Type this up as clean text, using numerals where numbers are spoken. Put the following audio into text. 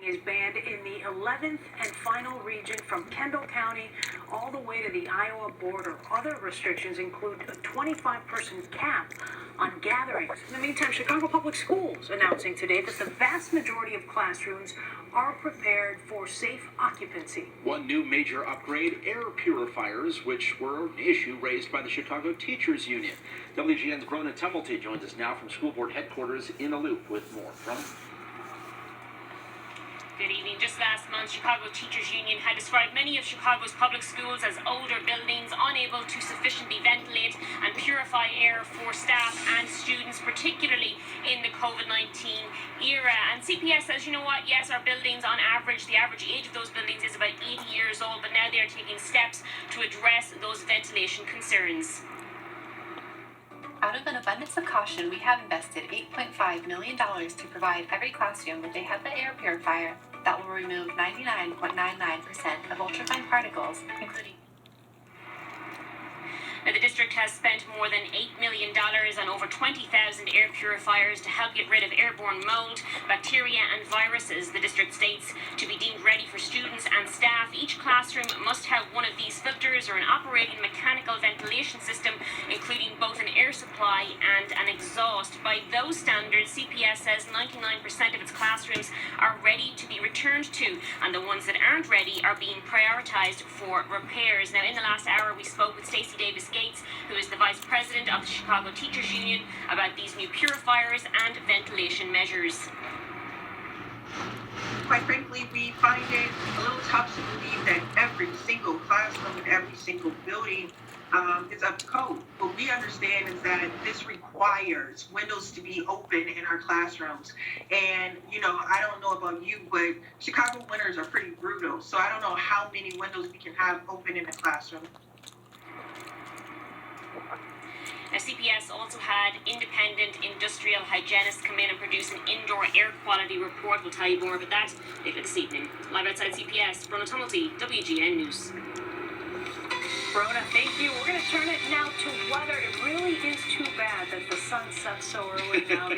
is banned in the 11th and final region from Kendall County all the way to the Iowa border. Other restrictions include a 25-person cap on gatherings. In the meantime, Chicago Public Schools announcing today that the vast majority of classrooms are prepared for safe occupancy. One new major upgrade, air purifiers, which were an issue raised by the Chicago Teachers Union. WGN's Brona Tumulty joins us now from school board headquarters in a loop with more. Good evening. Just last month, Chicago Teachers Union had described many of Chicago's public schools as older buildings, unable to sufficiently ventilate and purify air for staff and students, particularly in the COVID-19 era. And CPS says, you know what, yes, our buildings on average, the average age of those buildings is about 80 years old, but now they're taking steps to address those ventilation concerns. Out of an abundance of caution, we have invested $8.5 million to provide every classroom with a HEPA air purifier that will remove 99.99% of ultrafine particles, including... Now, the district has spent more than $8 million on over 20,000 air purifiers to help get rid of airborne mold, bacteria and viruses. The district states to be deemed ready for students and staff. Each classroom must have one of these filters or an operating mechanical ventilation system, including both an air supply and an exhaust. By those standards, CPS says 99% of its classrooms are ready to be returned to, and the ones that aren't ready are being prioritized for repairs. Now, in the last hour, we spoke with Stacey Davis Gates, who is the Vice President of the Chicago Teachers Union, about these new purifiers and ventilation measures. Quite frankly, we find it a little tough to believe that every single classroom and every single building is up to code. What we understand is that this requires windows to be open in our classrooms. And, you know, I don't know about you, but Chicago winters are pretty brutal. So I don't know how many windows we can have open in a classroom. Now, CPS also had independent industrial hygienists come in and produce an indoor air quality report. We'll tell you more about that later this evening. Live outside CPS, Brona Tumulty, WGN News. Brona, thank you. We're going to turn it now to weather. It really is too bad that the sun sets so early now.